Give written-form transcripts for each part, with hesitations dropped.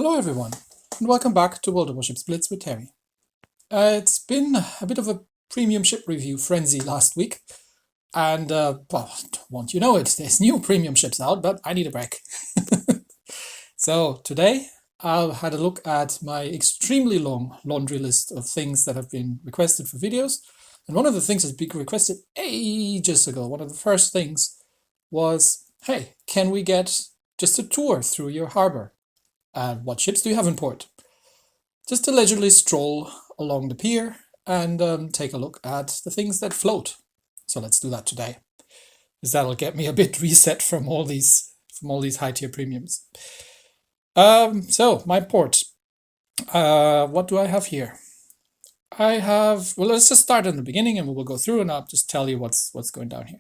Hello everyone, and welcome back to Warships Blitz with Terry. It's been a bit of a premium ship review frenzy last week, and well, won't you know it, there's new premium ships out, but I need a break. So today I had a look at my extremely long laundry list of things that have been requested for videos, and one of the things that's been requested ages ago, one of the first things was, hey, can we get just a tour through your harbour? And what ships do you have in port? Just to leisurely stroll along the pier and take a look at the things that float. So let's do that today, because that'll get me a bit reset from all these high tier premiums. So my port. What do I have here? I have, well, let's just start in the beginning and we will go through and I'll just tell you what's going down here.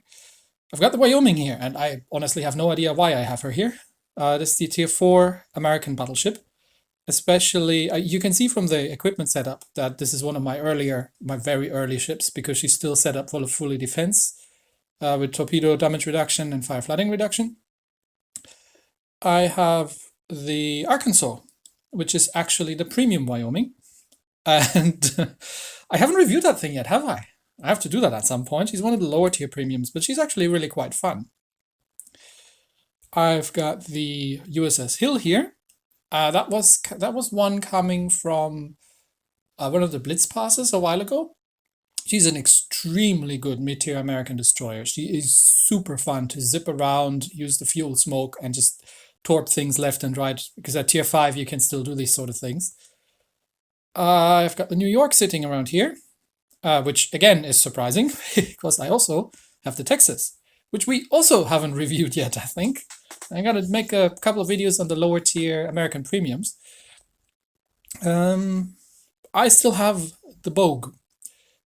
I've got the Wyoming here, and I honestly have no idea why I have her here. This is the Tier 4 American battleship. Especially, you can see from the equipment setup that this is one of my very early ships, because she's still set up full of fully defense with torpedo damage reduction and fire flooding reduction. I have the Arkansas, which is actually the premium Wyoming. And I haven't reviewed that thing yet, have I? I have to do that at some point. She's one of the lower tier premiums, but she's actually really quite fun. I've got the Uss Hill here. That was one coming from one of the Blitz passes a while ago. She's an extremely good mid-tier American destroyer. She is super fun to zip around, use the fuel smoke, and just torp things left and right, because at Tier 5 you can still do these sort of things. I've got the New York sitting around here, which again is surprising, because I also have the Texas, which we also haven't reviewed yet, I think. I'm going to make a couple of videos on the lower tier American premiums. I still have the Bogue,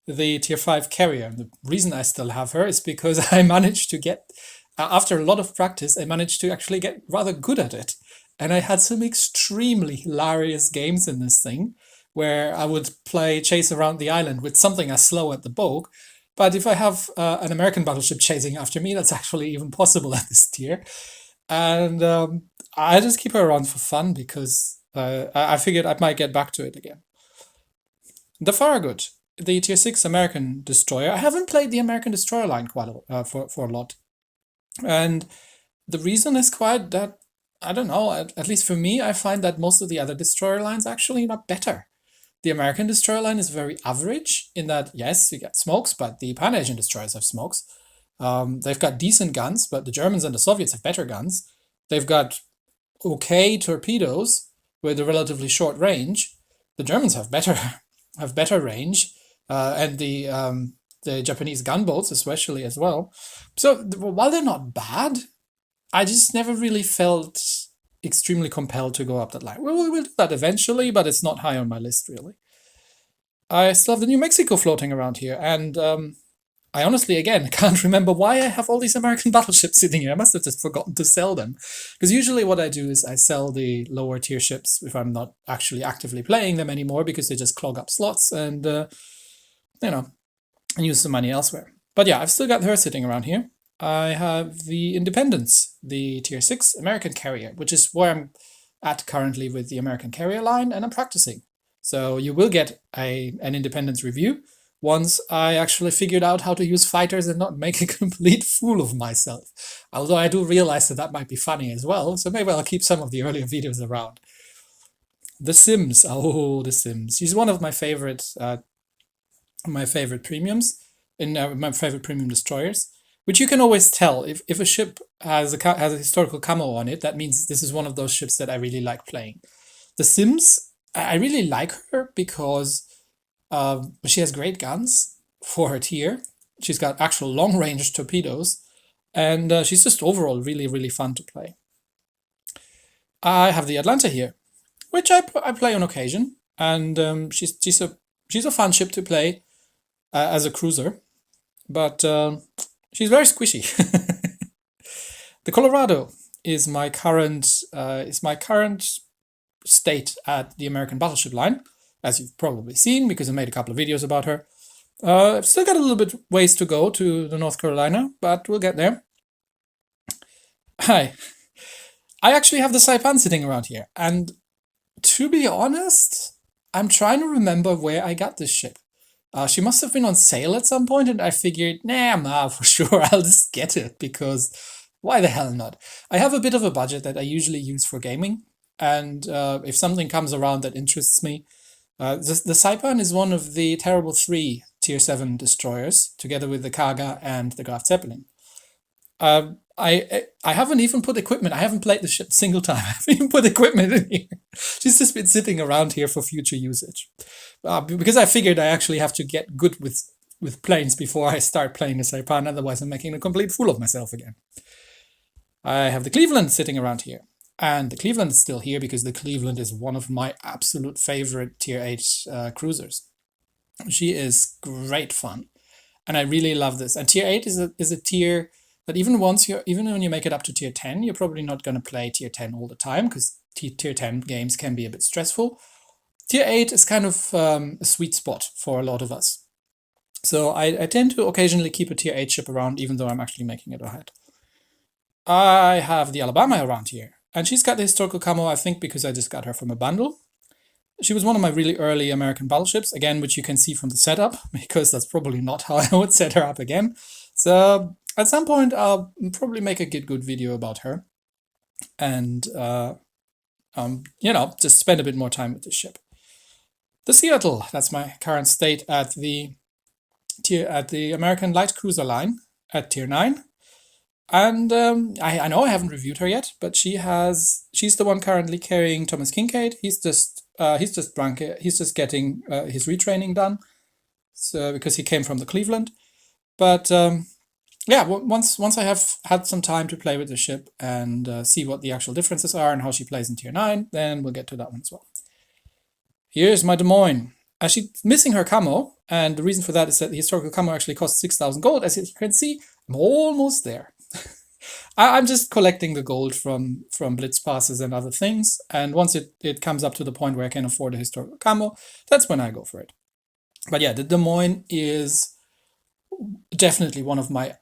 the Tier 5 carrier. And the reason I still have her is because I managed to get, after a lot of practice, I managed to actually get rather good at it. And I had some extremely hilarious games in this thing, where I would play chase around the island with something as slow as the Bogue. But if I have an American battleship chasing after me, that's actually even possible at this tier. And I just keep her around for fun, because I figured I might get back to it again. The Farragut, the Tier 6 American destroyer. I haven't played the American destroyer line quite for a lot. And the reason is quite that, I don't know, at least for me, I find that most of the other destroyer lines actually not better. The American destroyer line is very average in that, yes, you get smokes, but the Pan-Asian destroyers have smokes. They've got decent guns, but the Germans and the Soviets have better guns. They've got okay torpedoes with a relatively short range. The Germans have better range, and the Japanese gunboats especially as well. So while they're not bad, I just never really felt extremely compelled to go up that line. We'll do that eventually, but it's not high on my list, really. I still have the New Mexico floating around here, and I honestly, again, can't remember why I have all these American battleships sitting here. I must have just forgotten to sell them. Because usually what I do is I sell the lower tier ships if I'm not actually actively playing them anymore, because they just clog up slots and, and use the money elsewhere. But yeah, I've still got her sitting around here. I have the Independence, the Tier 6 American carrier, which is where I'm at currently with the American carrier line, and I'm practicing. So you will get an Independence review once I actually figured out how to use fighters and not make a complete fool of myself. Although I do realize that might be funny as well, so maybe I'll keep some of the earlier videos around. The Sims, oh, the Sims. She's one of my favorite premiums, my favorite premium destroyers. Which you can always tell, if a ship has a historical camo on it, that means this is one of those ships that I really like playing. The Sims, I really like her because she has great guns for her tier. She's got actual long-range torpedoes, and she's just overall really, really fun to play. I have the Atlanta here, which I play on occasion, and she's a fun ship to play as a cruiser, but she's very squishy. The Colorado is my current state at the American battleship line, as you've probably seen, because I made a couple of videos about her. I've still got a little bit ways to go to the North Carolina, but we'll get there. Hi. I actually have the Saipan sitting around here, and To be honest, I'm trying to remember where I got this ship. She must have been on sale at some point, and I figured, nah, for sure, I'll just get it, because why the hell not? I have a bit of a budget that I usually use for gaming, and if something comes around that interests me, the Saipan is one of the terrible 3 Tier 7 destroyers, together with the Kaga and the Graf Zeppelin. I haven't even put equipment. I haven't played the ship a single time. I haven't even put equipment in here. She's just been sitting around here for future usage. Because I figured I actually have to get good with planes before I start playing the Saipan. Otherwise, I'm making a complete fool of myself again. I have the Cleveland sitting around here. And the Cleveland is still here because the Cleveland is one of my absolute favorite Tier 8 cruisers. She is great fun. And I really love this. And Tier 8 is a tier that even when you make it up to Tier 10, you're probably not going to play Tier 10 all the time, because Tier 10 games can be a bit stressful. Tier 8 is kind of a sweet spot for a lot of us. So I tend to occasionally keep a Tier 8 ship around, even though I'm actually making it ahead. I have the Alabama around here. And she's got the historical camo, I think, because I just got her from a bundle. She was one of my really early American battleships, again, which you can see from the setup, because that's probably not how I would set her up again. So at some point, I'll probably make a good video about her. And, just spend a bit more time with this ship. The Seattle, that's my current state at the American Light Cruiser line at Tier 9. And I know I haven't reviewed her yet, but she's the one currently carrying Thomas Kincaid. He's just drunk. He's just getting his retraining done, so because he came from the Cleveland. But once I have had some time to play with the ship and see what the actual differences are and how she plays in Tier 9, then we'll get to that one as well. Here's my Des Moines. She's missing her camo, and the reason for that is that the historical camo actually costs 6,000 gold. As you can see, I'm almost there. I'm just collecting the gold from Blitz passes and other things, and once it comes up to the point where I can afford a historical camo, that's when I go for it. But yeah, the Des Moines is definitely one of my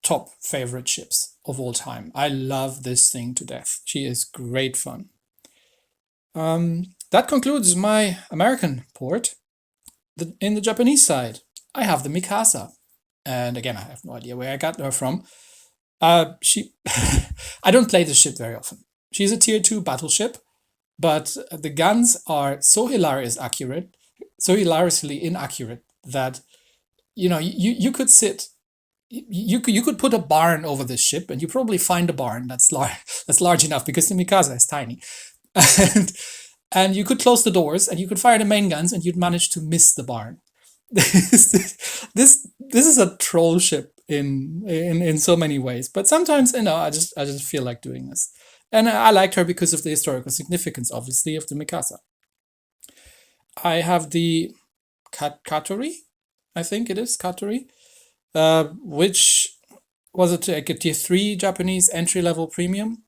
top favorite ships of all time. I love this thing to death. She is great fun. That concludes my American port. In the Japanese side, I have the Mikasa. And again, I have no idea where I got her from. I don't play this ship very often. She's a Tier 2 battleship, but the guns are so hilariously inaccurate that, you could you could put a barn over this ship, and you probably find a barn that's large enough, because the Mikasa is tiny. And you could close the doors, and you could fire the main guns, and you'd manage to miss the barn. This is a troll ship in so many ways, but sometimes I just feel like doing this, and I liked her because of the historical significance, obviously, of the Mikasa. I have the Katori, I think it is Katori, which was a Tier 3 Japanese entry-level premium.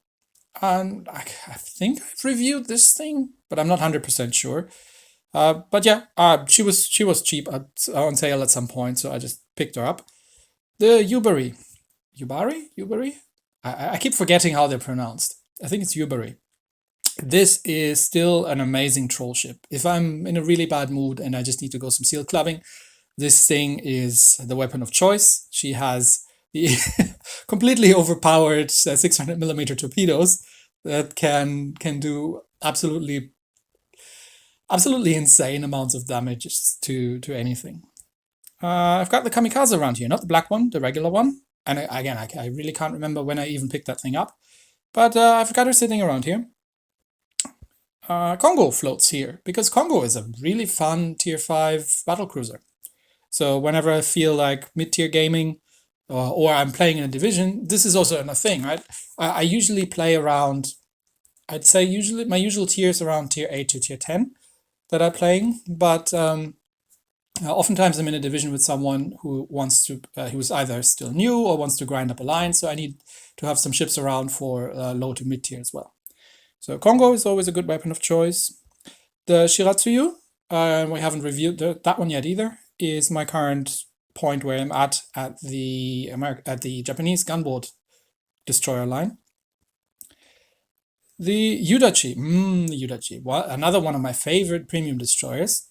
And I think I've reviewed this thing, but I'm not 100% sure. But yeah, she was cheap on sale at some point, so I just picked her up. The Yubari. I keep forgetting how they're pronounced. I think it's Yubari. This is still an amazing troll ship. If I'm in a really bad mood and I just need to go some seal clubbing, this thing is the weapon of choice. She has the completely overpowered 600mm torpedoes that can do absolutely insane amounts of damage to anything. I've got the Kamikaze around here, not the black one, the regular one. And again, I really can't remember when I even picked that thing up. But I've got her sitting around here. Congo floats here, because Congo is a really fun Tier 5 battlecruiser. So whenever I feel like mid-tier gaming, or I'm playing in a division, this is also a thing, right? I usually play around, I'd say my usual tiers around Tier 8 to Tier 10 that I'm playing, but oftentimes I'm in a division with someone who who's either still new or wants to grind up a line, so I need to have some ships around for low to mid-tier as well. So Congo is always a good weapon of choice. The Shiratsuyu, we haven't reviewed that one yet either, is my current point where I'm at the Japanese gunboat destroyer line. The Udachi. The Udachi. Another one of my favorite premium destroyers.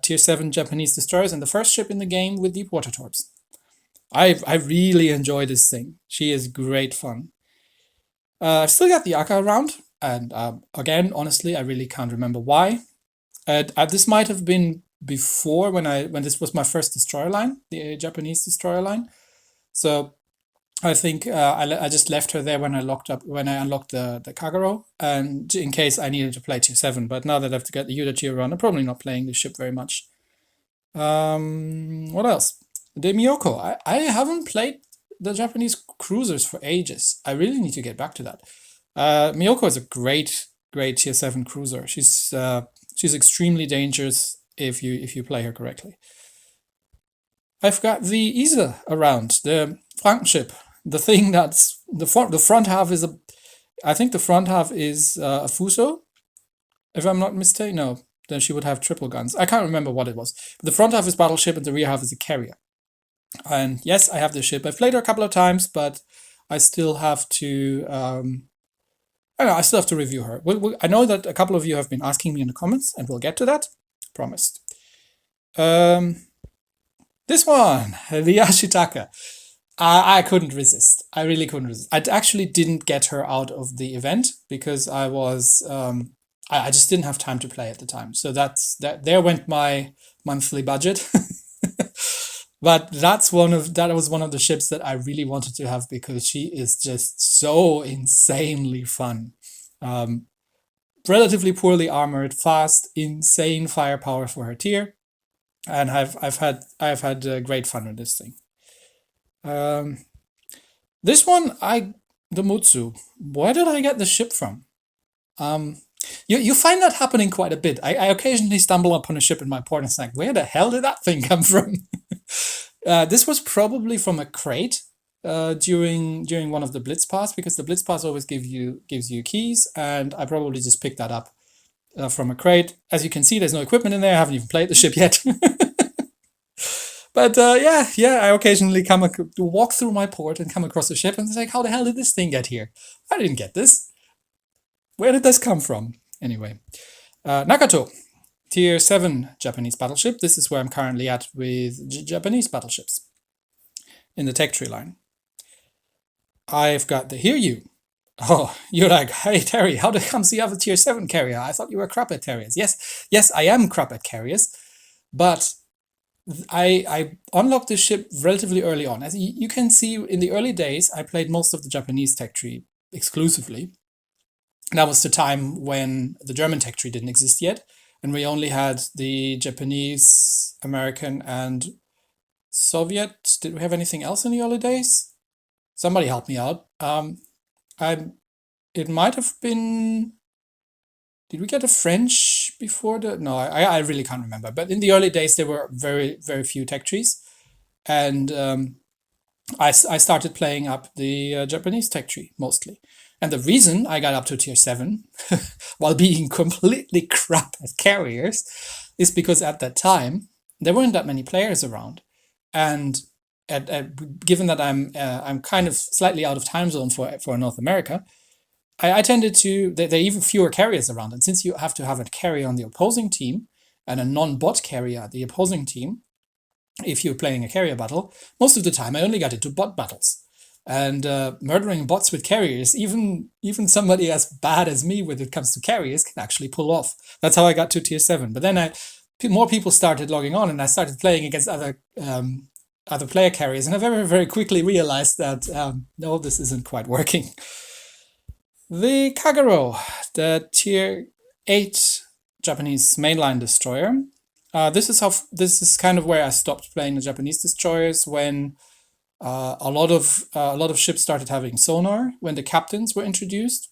Tier 7 Japanese destroyers, and the first ship in the game with deep water torps. I really enjoy this thing. She is great fun. I've still got the Aka around, and again, honestly, I really can't remember why. This might have been before when this was my first destroyer line, the Japanese destroyer line. So I think I just left her there when I unlocked the Kaguro, and in case I needed to play tier 7. But now that I have to get the Udachi around, I'm probably not playing the ship very much. What else? The Miyoko. I haven't played the Japanese cruisers for ages. I really need to get back to that. Miyoko is a great tier 7 cruiser. She's extremely dangerous if you play her correctly. I've got the Isa around, the Frankenship. The thing that's the front half is I think the front half is a Fuso, if I'm not mistaken. No, then she would have triple guns. I can't remember what it was. But the front half is battleship and the rear half is a carrier. And yes, I have this ship. I've played her a couple of times, but I still have to. I still have to review her. I know that a couple of you have been asking me in the comments, and we'll get to that. Promised. This one, the Ashitaka. I couldn't resist. I really couldn't resist. I actually didn't get her out of the event because I was I just didn't have time to play at the time. So there went my monthly budget. But that was one of the ships that I really wanted to have because she is just so insanely fun. Relatively poorly armored, fast, insane firepower for her tier, and I've had great fun with this thing. This one, the Mutsu. Where did I get the ship from? You find that happening quite a bit. I occasionally stumble upon a ship in my port and it's like, where the hell did that thing come from? This was probably from a crate during one of the Blitz Pass, because the Blitz Pass always gives you keys, and I probably just picked that up from a crate. As you can see, there's no equipment in there. I haven't even played the ship yet. But yeah, I occasionally walk through my port and come across a ship and it's like, how the hell did this thing get here? I didn't get this. Where did this come from? Anyway, Nakato, tier 7 Japanese battleship. This is where I'm currently at with Japanese battleships in the tech tree line. I've got the Hiryu. Oh, you're like, hey Terry, how comes you have a tier 7 carrier? I thought you were crap at carriers. Yes, I am crap at carriers, but I unlocked this ship relatively early on. As you can see, in the early days, I played most of the Japanese tech tree exclusively. That was the time when the German tech tree didn't exist yet, and we only had the Japanese, American, and Soviet. Did we have anything else in the early days? Somebody help me out. It might have been. Did we get a French before the? No, I really can't remember. But in the early days, there were very, very few tech trees. And I started playing up the Japanese tech tree, mostly. And the reason I got up to tier 7, while being completely crap at carriers, is because at that time, there weren't that many players around. And given that I'm kind of slightly out of time zone for North America, I tended to, there are even fewer carriers around. And since you have to have a carrier on the opposing team and a non-bot carrier at the opposing team, if you're playing a carrier battle, most of the time I only got into bot battles. And murdering bots with carriers, even somebody as bad as me when it comes to carriers, can actually pull off. That's how I got to tier 7. But then more people started logging on and I started playing against other player carriers. And I very, very quickly realized that, no, this isn't quite working. The Kaguro, the tier 8 Japanese mainline destroyer. This is kind of where I stopped playing the Japanese destroyers when a lot of ships started having sonar, when the captains were introduced,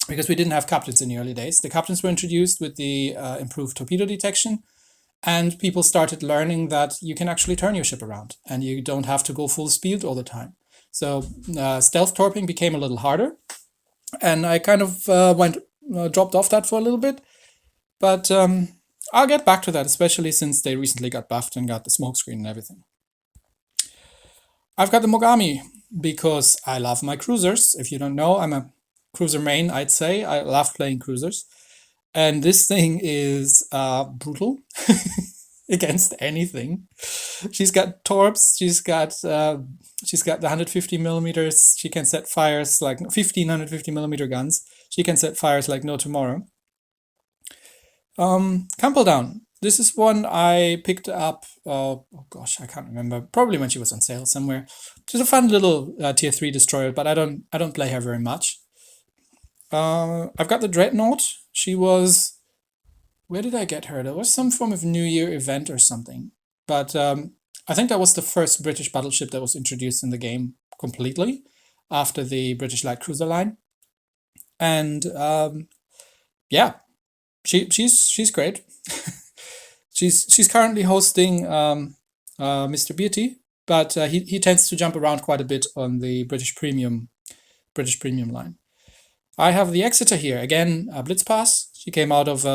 because we didn't have captains in the early days. The captains were introduced with the improved torpedo detection, and people started learning that you can actually turn your ship around and you don't have to go full speed all the time. So stealth torping became a little harder. And I kind of dropped off that for a little bit. But I'll get back to that, especially since they recently got buffed and got the smokescreen and everything. I've got the Mogami because I love my cruisers. If you don't know, I'm a cruiser main, I'd say. I love playing cruisers. And this thing is brutal against anything. She's got torps, she's got the 150 millimeters, she can set fires like 1550 millimeter guns. She can set fires like no tomorrow. Campbell Down. This is one I picked up, oh gosh, I can't remember. Probably when she was on sale somewhere. She's a fun little tier 3 destroyer, but I don't play her very much. I've got the Dreadnought. She was... Where did I get her? There was some form of New Year event or something. But I think that was the first British battleship that was introduced in the game completely after the British Light Cruiser line. And yeah, she's great. she's currently hosting Mr. Beatty, but he tends to jump around quite a bit on the British Premium line. I have the Exeter here again, Blitz Pass. She came out of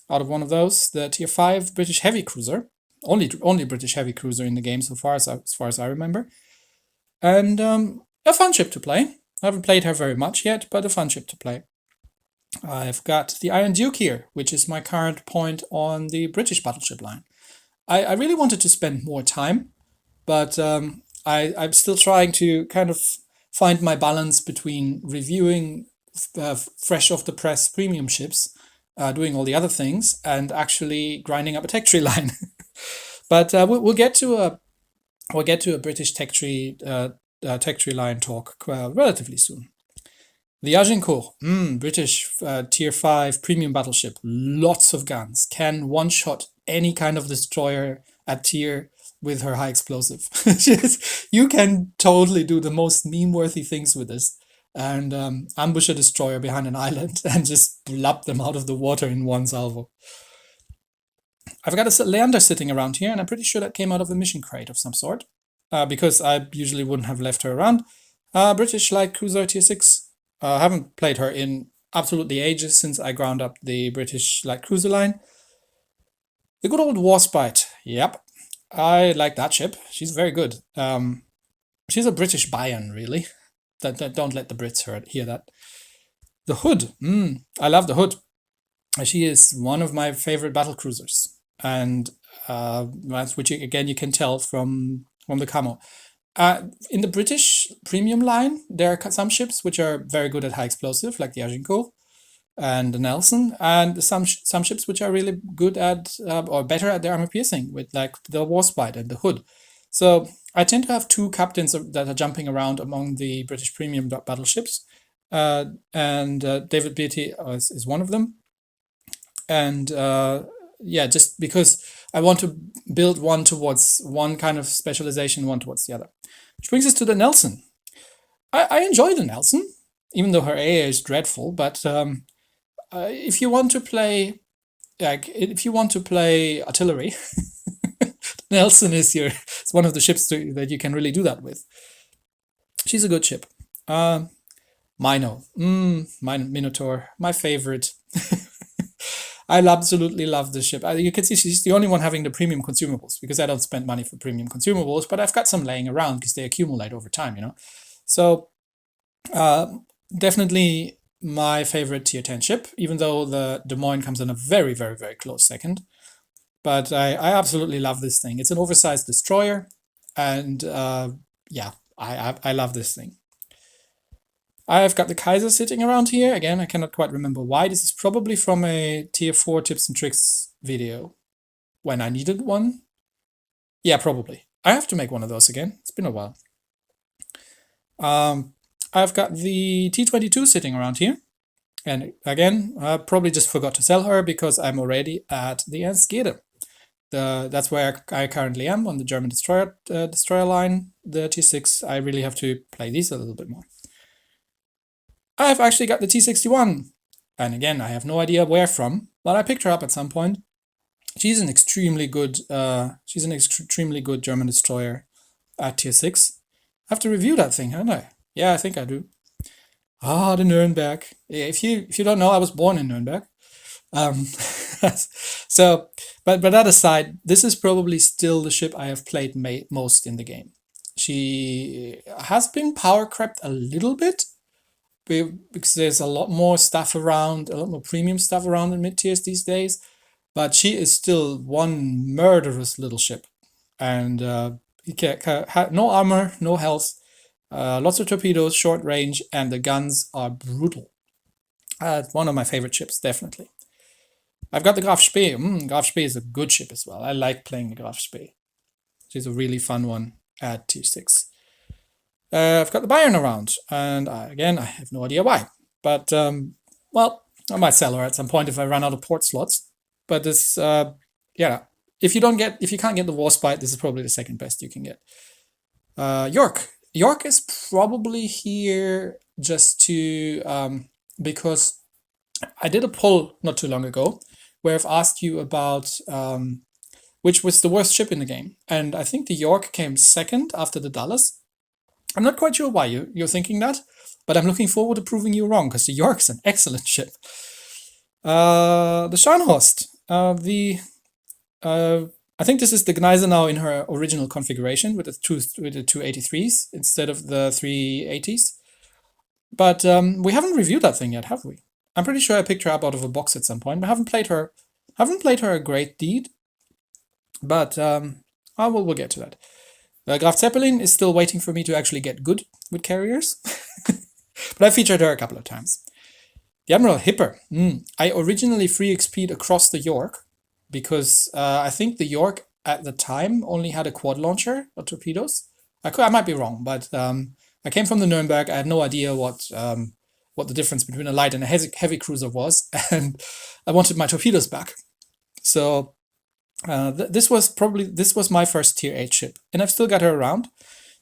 one of those, the tier 5 British heavy cruiser, only British heavy cruiser in the game so far as I remember, and a fun ship to play. I haven't played her very much yet, but a fun ship to play. I've got the Iron Duke here, which is my current point on the British battleship line. I really wanted to spend more time, but I'm still trying to kind of find my balance between reviewing fresh off the press premium ships, doing all the other things, and actually grinding up a tech tree line. But we'll get to a British tech tree line talk relatively soon. The Agincourt, British tier 5 premium battleship, lots of guns, can one-shot any kind of destroyer at tier with her high explosive. You can totally do the most meme-worthy things with this, and ambush a destroyer behind an island and just blub them out of the water in one salvo. I've got a Leander sitting around here, and I'm pretty sure that came out of the mission crate of some sort, because I usually wouldn't have left her around. British Light Cruiser tier 6. I haven't played her in absolutely ages since I ground up the British Light Cruiser line. The good old Warspite. Yep, I like that ship. She's very good. She's a British Bayern, really. Don't let the Brits hear that. The Hood. I love the Hood. She is one of my favorite battle cruisers, and which again you can tell from the camo. In the British premium line, there are some ships which are very good at high explosive, like the Agincourt and the Nelson, and some ships which are really good at or better at their armor piercing, with like the Warspite and the Hood. So I tend to have two captains that are jumping around among the British premium battleships, and David Beatty is one of them. And yeah, just because I want to build one towards one kind of specialization, one towards the other. Which brings us to the Nelson. I enjoy the Nelson, even though her AA is dreadful. But if you want to play, artillery, Nelson is it's one of the ships that you can really do that with. She's a good ship. Minotaur, my favorite. I absolutely love this ship. You can see she's the only one having the premium consumables, because I don't spend money for premium consumables, but I've got some laying around because they accumulate over time, you know. So definitely my favorite tier 10 ship, even though the Des Moines comes in a very, very, very close second. But I absolutely love this thing. It's an oversized destroyer, and yeah, I love this thing. I've got the Kaiser sitting around here. Again, I cannot quite remember why. This is probably from a tier 4 tips and tricks video when I needed one. Yeah, probably. I have to make one of those again. It's been a while. I've got the T-22 sitting around here. And again, I probably just forgot to sell her because I'm already at the Exeter. That's where I currently am on the German destroyer line. The T6, I really have to play these a little bit more. I've actually got the T61, and again, I have no idea where from, but I picked her up at some point. She's an extremely good German destroyer at tier 6. I have to review that thing, haven't I? Yeah, I think I do. The Nuremberg. Yeah, if you don't know, I was born in Nuremberg. So, but that aside, this is probably still the ship I have played most in the game. She has been power crept a little bit. because there's a lot more stuff around, a lot more premium stuff around in mid-tiers these days. But she is still one murderous little ship. And no armor, no health, lots of torpedoes, short range, and the guns are brutal. One of my favorite ships, definitely. I've got the Graf Spee. Graf Spee is a good ship as well. I like playing the Graf Spee. She's a really fun one at tier 6. I've got the Bayern around, and again, I have no idea why. But, well, I might sell her at some point if I run out of port slots. But this, yeah, if you can't get the Warspite, this is probably the second best you can get. York. York is probably here just to, because I did a poll not too long ago where I've asked you about which was the worst ship in the game. And I think the York came second after the Dallas. I'm not quite sure why you're thinking that, but I'm looking forward to proving you wrong, because the York's an excellent ship. The Scharnhorst. I think this is the Gneisenau in her original configuration with the two 83s instead of the 380s. But we haven't reviewed that thing yet, have we? I'm pretty sure I picked her up out of a box at some point, but haven't played her a great deed. But we'll get to that. Graf Zeppelin is still waiting for me to actually get good with carriers. But I featured her a couple of times. The Admiral Hipper. I originally free XP'd across the York because I think the York at the time only had a quad launcher or torpedoes. I might be wrong, but I came from the Nuremberg. I had no idea what the difference between a light and a heavy cruiser was, and I wanted my torpedoes back. So this was my first tier 8 ship, and I've still got her around,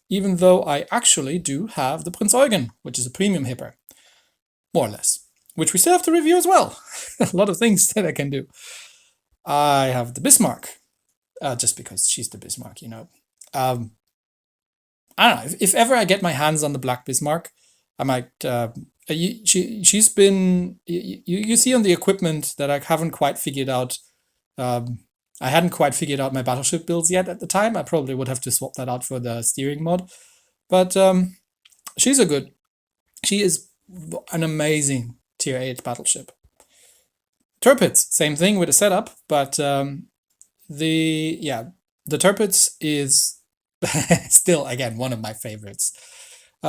even though I actually do have the Prinz Eugen, which is a premium Hipper, more or less, which we still have to review as well. A lot of things that I can do. I have the Bismarck, just because she's the Bismarck, you know. I don't know, if ever I get my hands on the Black Bismarck, I might, she's been, you see on the equipment that I haven't quite figured out, I hadn't quite figured out my battleship builds yet at the time. I probably would have to swap that out for the steering mod. But she is an amazing tier 8 battleship. Tirpitz, same thing with the setup, but the Tirpitz is still, again, one of my favorites.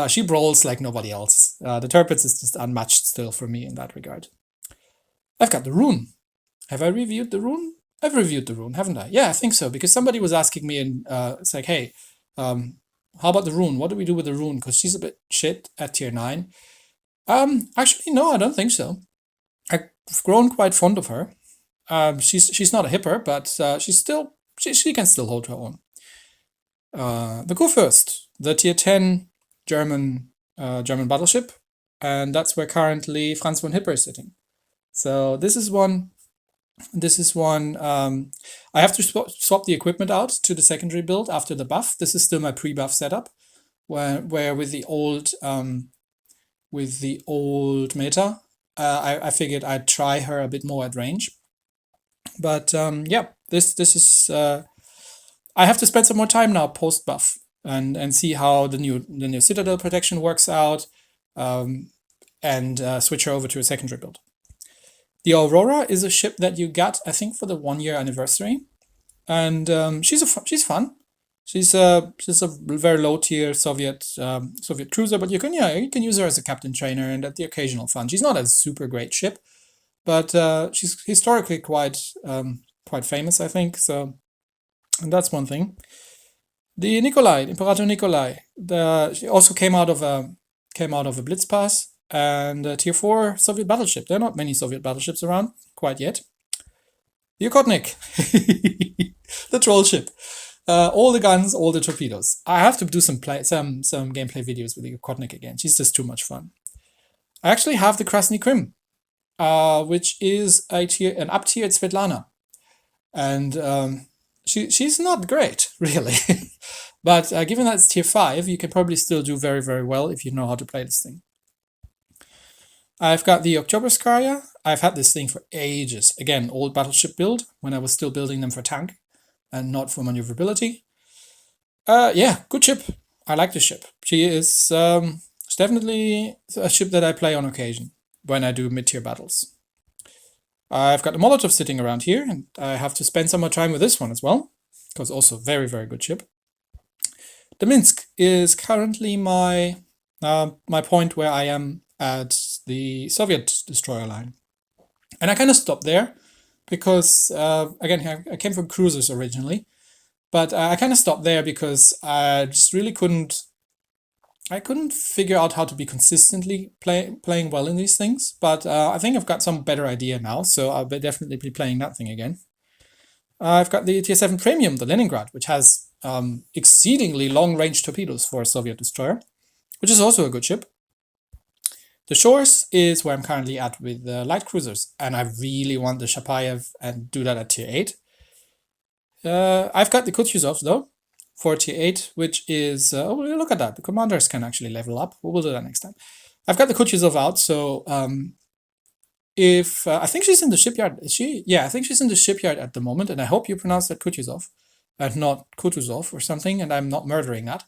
She brawls like nobody else. The Tirpitz is just unmatched still for me in that regard. I've got the Rune. Have I reviewed the Rune? I've reviewed the Rune, haven't I? Yeah, I think so, because somebody was asking me, and it's like, hey, how about the Rune? What do we do with the Rune? Because she's a bit shit at tier 9. Actually, no, I don't think so. I've grown quite fond of her. She's not a Hipper, but she can still hold her own. The Kurfürst, the tier 10 German battleship, and that's where currently Franz von Hipper is sitting. So this is one. I have to swap the equipment out to the secondary build after the buff. This is still my pre-buff setup, where with the old meta, I figured I'd try her a bit more at range. But yeah, this is I have to spend some more time now post buff and see how the new Citadel protection works out, and switch her over to a secondary build. The Aurora is a ship that you got, I think, for the 1-year anniversary, and she's fun. She's a very low tier Soviet cruiser, but you can use her as a captain trainer and at the occasional fun. She's not a super great ship, but she's historically quite famous, I think. So, and that's one thing. The Nikolai, Imperator Nikolai, she also came out of a Blitz pass. And tier 4 Soviet battleship. There are not many Soviet battleships around quite yet. The Okhotnik, the troll ship. All the guns, all the torpedoes. I have to do some gameplay videos with the Okhotnik again. She's just too much fun. I actually have the Krasny Krim, which is an up-tiered Svetlana. And she's not great, really. But given that it's tier 5, you can probably still do very, very well if you know how to play this thing. I've got the Oktoberskaya. I've had this thing for ages. Again, old battleship build, when I was still building them for tank and not for maneuverability. Yeah, good ship. I like the ship. She is It's definitely a ship that I play on occasion when I do mid-tier battles. I've got the Molotov sitting around here, and I have to spend some more time with this one as well, because also very, very good ship. The Minsk is currently my point where I am at the Soviet destroyer line. And I kind of stopped there because, again, I came from cruisers originally, but I kind of stopped there because I just really couldn't figure out how to be consistently playing well in these things. But I think I've got some better idea now, so I'll definitely be playing that thing again. I've got the Tier 7 Premium, the Leningrad, which has exceedingly long-range torpedoes for a Soviet destroyer, which is also a good ship. The Shores is where I'm currently at with the light cruisers, and I really want the Shapayev and do that at Tier 8. I've got the Kutuzov, though, for Tier 8, which is... oh, look at that. The commanders can actually level up. We'll do that next time. I've got the Kutuzov out, so if... I think she's in the shipyard. Is she? Yeah, I think she's in the shipyard at the moment, and I hope you pronounce that Kutuzov and not Kutuzov or something, and I'm not murdering that.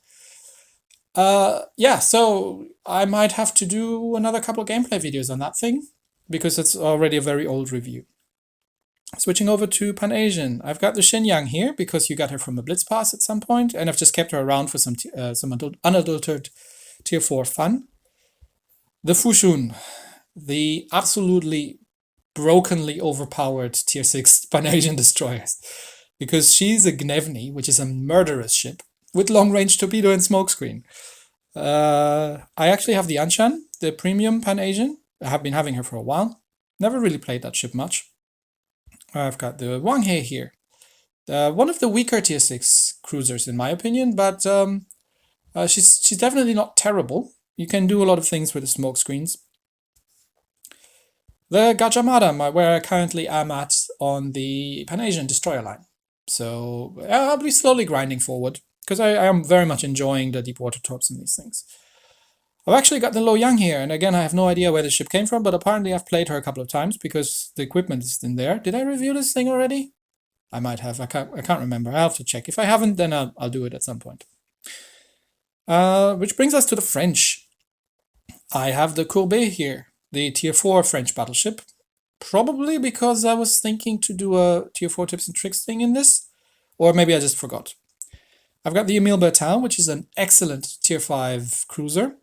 Yeah, so I might have to do another couple of gameplay videos on that thing, because it's already a very old review. Switching over to Pan-Asian, I've got the Shenyang here because you got her from a Blitz pass at some point, and I've just kept her around for some unadulterated Tier 4 fun. The Fushun, the absolutely brokenly overpowered Tier 6 Pan-Asian destroyers, because she's a Gnevny, which is a murderous ship, with long-range torpedo and smokescreen. I actually have the Anshan, the premium Pan-Asian. I have been having her for a while. Never really played that ship much. I've got the Wanghae here. One of the weaker Tier 6 cruisers, in my opinion, but she's definitely not terrible. You can do a lot of things with the smokescreens. The Gajah-Mada, where I currently am at on the Pan-Asian destroyer line. So I'll be slowly grinding forward, because I am very much enjoying the deep water torps in these things. I've actually got the Loooong here, and again, I have no idea where the ship came from, but apparently I've played her a couple of times because the equipment is in there. Did I review this thing already? I might have. I can't remember. I'll have to check. If I haven't, then I'll do it at some point. Which brings us to the French. I have the Courbet here, the Tier 4 French battleship. Probably because I was thinking to do a Tier 4 tips and tricks thing in this, or maybe I just forgot. I've got the Emile Bertin, which is an excellent Tier 5 cruiser,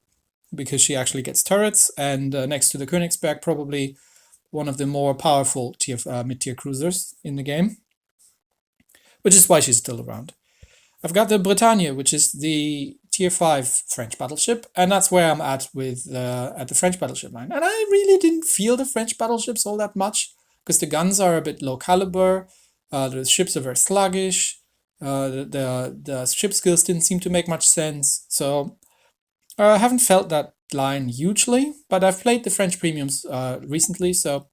because she actually gets turrets, and next to the Königsberg, probably one of the more powerful mid-tier cruisers in the game, which is why she's still around. I've got the Bretagne, which is the Tier 5 French battleship, and that's where I'm at with at the French battleship line. And I really didn't feel the French battleships all that much, because the guns are a bit low caliber, the ships are very sluggish, the ship skills didn't seem to make much sense, so I haven't felt that line hugely, but I've played the French premiums recently, so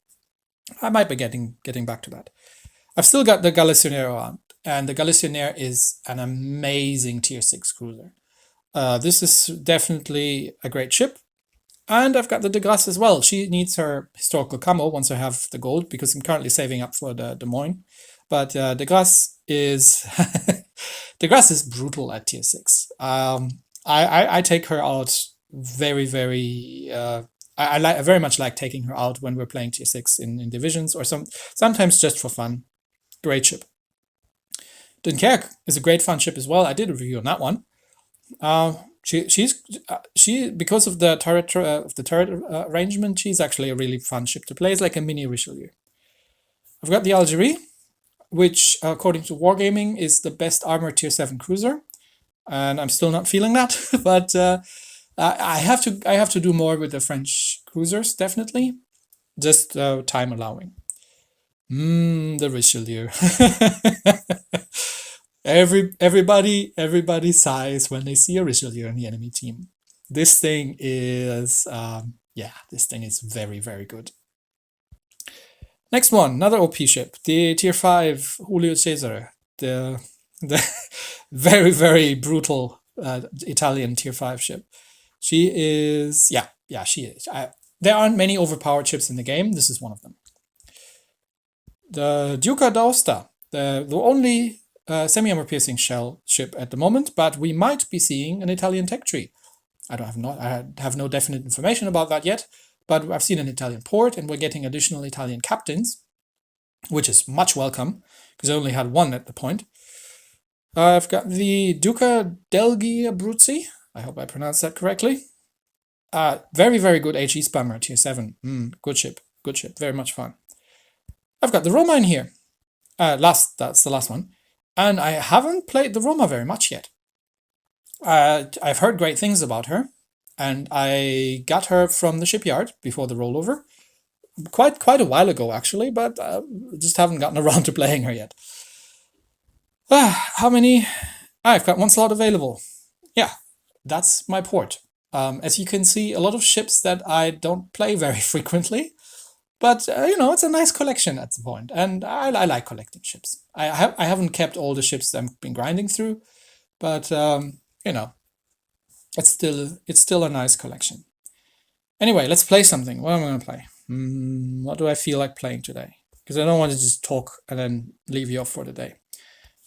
I might be getting back to that. I've still got the Galissonière around, and the Galissonière is an amazing Tier 6 cruiser. This is definitely a great ship. And I've got the de Grasse as well. She needs her historical camo once I have the gold, because I'm currently saving up for the Des Moines. But de Grasse is de Grasse is brutal at Tier 6. I take her out very, very... I very much like taking her out when we're playing Tier 6 in divisions, or sometimes just for fun. Great ship. Dunkirk is a great fun ship as well. I did a review on that one. She because of the turret arrangement, she's actually a really fun ship to play. It's like a mini Richelieu. I've got the Algerie, which according to Wargaming is the best armored Tier 7 cruiser, and I'm still not feeling that. But I have to do more with the French cruisers, definitely, just time allowing. The Richelieu. Everybody sighs when they see a Richelieu in the enemy team. This thing is, this thing is very, very good. Next one, another OP ship, the Tier 5 Julio Caezar, the very, very brutal Italian Tier 5 ship. She is, she is. There aren't many overpowered ships in the game. This is one of them. The Duca d'Aosta, the only semi-armor piercing shell ship at the moment, but we might be seeing an Italian tech tree. I have no definite information about that yet, but I've seen an Italian port, and we're getting additional Italian captains, which is much welcome, because I only had one at the point. I've got the Duca Delgi Abruzzi. I hope I pronounced that correctly. Very, very good HE spammer, tier 7. Good ship, very much fun. I've got the Roma in here. That's the last one. And I haven't played the Roma very much yet. I've heard great things about her, and I got her from the shipyard before the rollover. Quite a while ago, actually, but just haven't gotten around to playing her yet. How many? I've got one slot available. Yeah, that's my port. As you can see, a lot of ships that I don't play very frequently, but it's a nice collection at the point, and I like collecting ships. I haven't kept all the ships I've been grinding through, but it's still a nice collection. Anyway, let's play something. What am I going to play? What do I feel like playing today? Because I don't want to just talk and then leave you off for the day.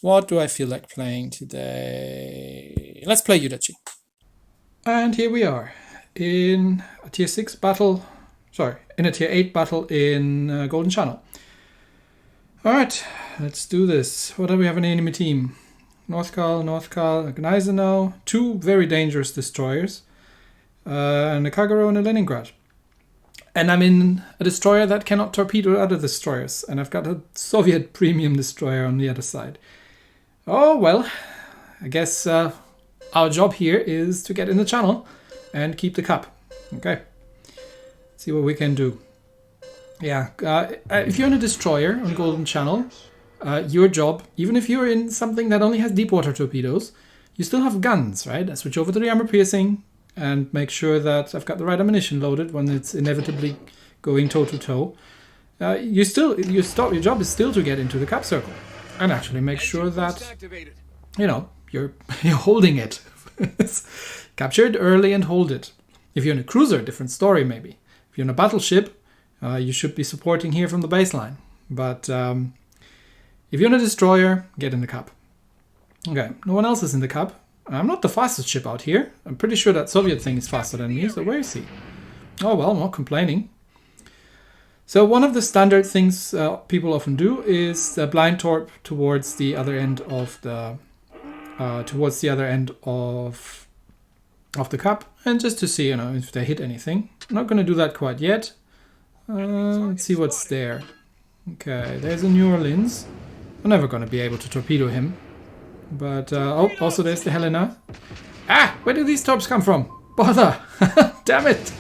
What do I feel like playing today? Let's play Yudachi. And here we are in a tier 6 battle. Sorry, in a tier 8 battle in Golden Channel. Alright, let's do this. What do we have in the enemy team? Northcal, Gneisenau, 2 very dangerous destroyers, and a Kaguro and a Leningrad. And I'm in a destroyer that cannot torpedo other destroyers, and I've got a Soviet premium destroyer on the other side. Oh well, I guess our job here is to get in the channel and keep the cup. Okay, see what we can do. Yeah, if you're in a destroyer on Golden Channel, your job, even if you're in something that only has deep water torpedoes, you still have guns, right? I switch over to the armor piercing and make sure that I've got the right ammunition loaded when it's inevitably going toe to toe. Your job is still to get into the cap circle and actually make sure that you're holding it. Capture it early and hold it. If you're in a cruiser, different story maybe. If you're in a battleship, you should be supporting here from the baseline. But if you're in a destroyer, get in the cup. Okay, no one else is in the cup. I'm not the fastest ship out here. I'm pretty sure that Soviet thing is faster than me, so where is he? Oh well, not complaining. So one of the standard things people often do is blind torp towards the other end of the cup, and just to see if they hit anything. I'm not going to do that quite yet. Let's see what's there. Okay, there's a New Orleans. I'm never going to be able to torpedo him. But, also there's the Helena. Where do these torps come from? Bother! Damn it!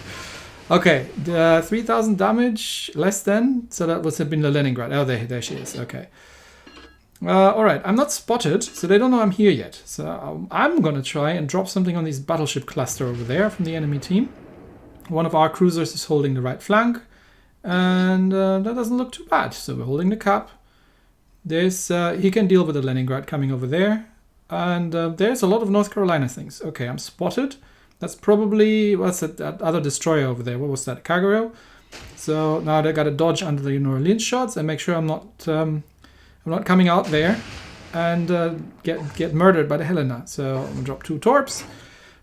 Okay, the 3,000 damage, less than. So that would have been the Leningrad. Oh, there she is. Okay. Alright, I'm not spotted, so they don't know I'm here yet. So I'm going to try and drop something on this battleship cluster over there from the enemy team. One of our cruisers is holding the right flank. And that doesn't look too bad. So we're holding the cap. There's he can deal with the Leningrad coming over there, and there's a lot of North Carolina things. Okay, I'm spotted. That's probably that other destroyer over there. What was that? Kaguro. So now they got to dodge under the New Orleans shots and make sure I'm not coming out there and get murdered by the Helena. So I'm gonna drop 2 torps.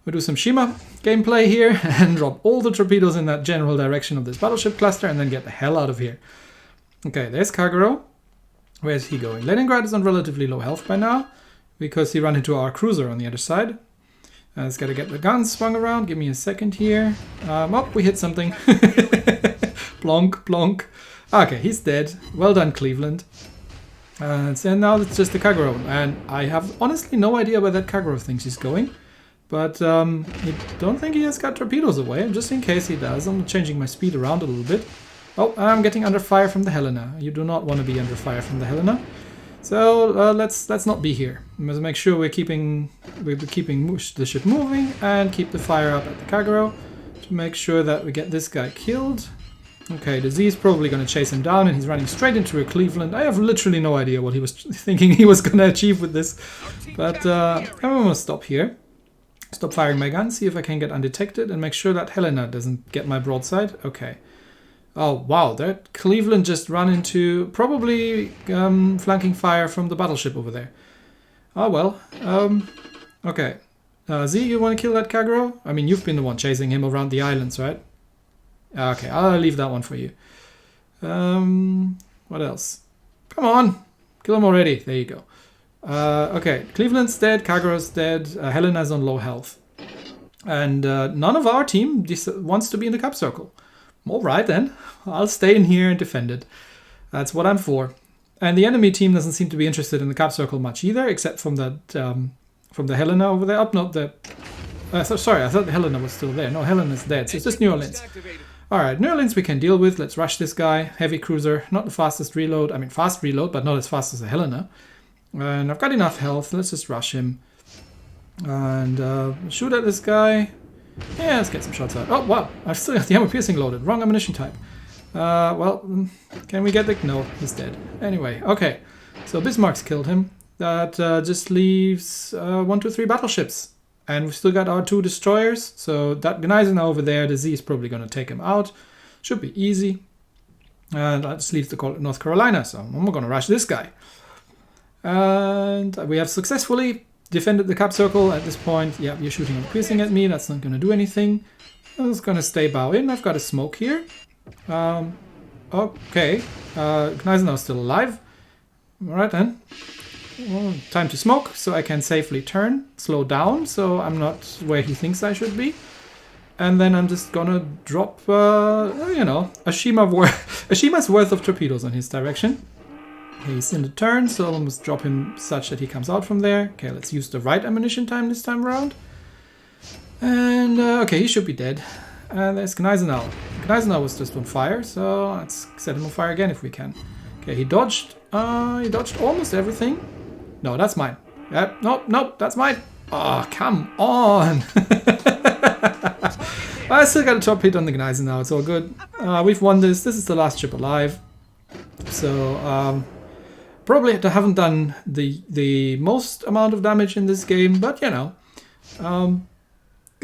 We'll do some Shima gameplay here and drop all the torpedoes in that general direction of this battleship cluster and then get the hell out of here. Okay, there's Kaguro. Where's he going? Leningrad is on relatively low health by now because he ran into our cruiser on the other side. It's got to get the guns swung around. Give me a second here. We hit something. Plonk, plonk. Okay, he's dead. Well done, Cleveland. So now it's just the Kaguro. And I have honestly no idea where that Kaguro thinks he's going. But I don't think he has got torpedoes away. Just in case he does, I'm changing my speed around a little bit. Oh, I'm getting under fire from the Helena. You do not want to be under fire from the Helena. So let's not be here. Let's make sure we're keeping the ship moving and keep the fire up at the Kaguro to make sure that we get this guy killed. Okay, the Z is probably going to chase him down and he's running straight into a Cleveland. I have literally no idea what he was thinking he was going to achieve with this. But I'm going to stop here. Stop firing my gun, see if I can get undetected and make sure that Helena doesn't get my broadside. Okay. Oh, wow, that Cleveland just ran into probably flanking fire from the battleship over there. Oh, well. Okay. Z, you want to kill that Kaguro? I mean, you've been the one chasing him around the islands, right? Okay, I'll leave that one for you. What else? Come on! Kill him already. There you go. Okay, Cleveland's dead, Kaguro's dead, Helena's on low health. And none of our team wants to be in the cup circle. Alright then, I'll stay in here and defend it. That's what I'm for. And the enemy team doesn't seem to be interested in the cup circle much either, except from that from the Helena over there. Not the... sorry, I thought Helena was still there. No, Helena's dead, so it's just New Orleans. Alright, New Orleans we can deal with. Let's rush this guy. Heavy cruiser, not the fastest reload. I mean, fast reload, but not as fast as a Helena. And I've got enough health. Let's just rush him. And shoot at this guy. Yeah, let's get some shots out. Oh, wow. I've still got the ammo piercing loaded. Wrong ammunition type. Well, can we get the... No, he's dead. Anyway, okay. So Bismarck's killed him. That just leaves 1, 2, 3 battleships. And we've still got our 2 destroyers. So that Gneisenau over there, the Z is probably going to take him out. Should be easy. And that just leaves the North Carolina. So I'm going to rush this guy. And we have successfully defended the cup circle at this point. Yeah, you're shooting and piercing at me. That's not going to do anything. I'm just going to stay bow in. I've got a smoke here. Okay. Gneisenau's still alive. Alright then. Well, time to smoke so I can safely turn. Slow down so I'm not where he thinks I should be. And then I'm just gonna drop, you know, Ashima's worth of torpedoes on his direction. He's in the turn, so I'll almost drop him such that he comes out from there. Okay, let's use the right ammunition time this time around. And, okay, he should be dead. And there's Gneisenau. Gneisenau was just on fire, so let's set him on fire again if we can. Okay, he dodged almost everything. No, that's mine. Yep, nope, that's mine. Oh, come on. I still got a torpedo on the Gneisenau, it's all good. We've won this. This is the last ship alive. So, probably haven't done the most amount of damage in this game, but you know,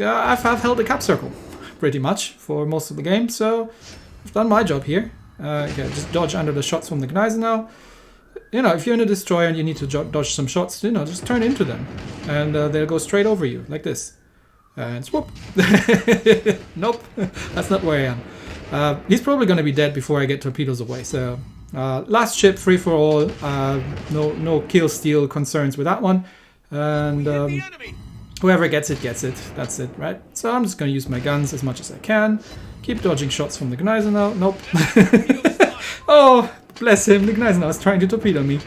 I've held the cup circle pretty much for most of the game, so I've done my job here. Okay, just dodge under the shots from the Gneisenau. You know, if you're in a destroyer and you need to dodge some shots, you know, just turn into them, and they'll go straight over you like this. And swoop. Nope, that's not where I am. He's probably going to be dead before I get torpedoes away, so last ship, free for all. No kill steal concerns with that one. And whoever gets it, that's it, right? So I'm just going to use my guns as much as I can. Keep dodging shots from the Gneisenau. Nope. Oh, bless him, the Gneisenau is trying to torpedo me.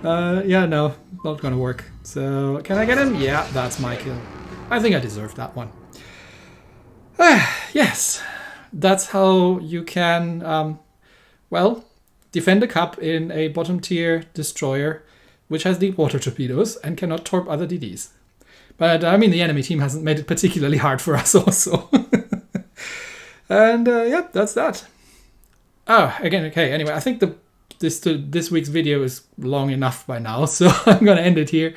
Yeah, no, not going to work. So can I get him? Yeah, that's my kill. I think I deserved that one. Yes, that's how you can, well, defend a cup in a bottom tier destroyer which has deep water torpedoes and cannot torp other DDs. But I mean, the enemy team hasn't made it particularly hard for us also. And yeah, that's that. Oh, again, okay, anyway, I think this week's video is long enough by now, so I'm going to end it here.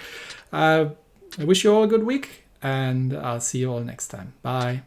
I wish you all a good week, and I'll see you all next time. Bye.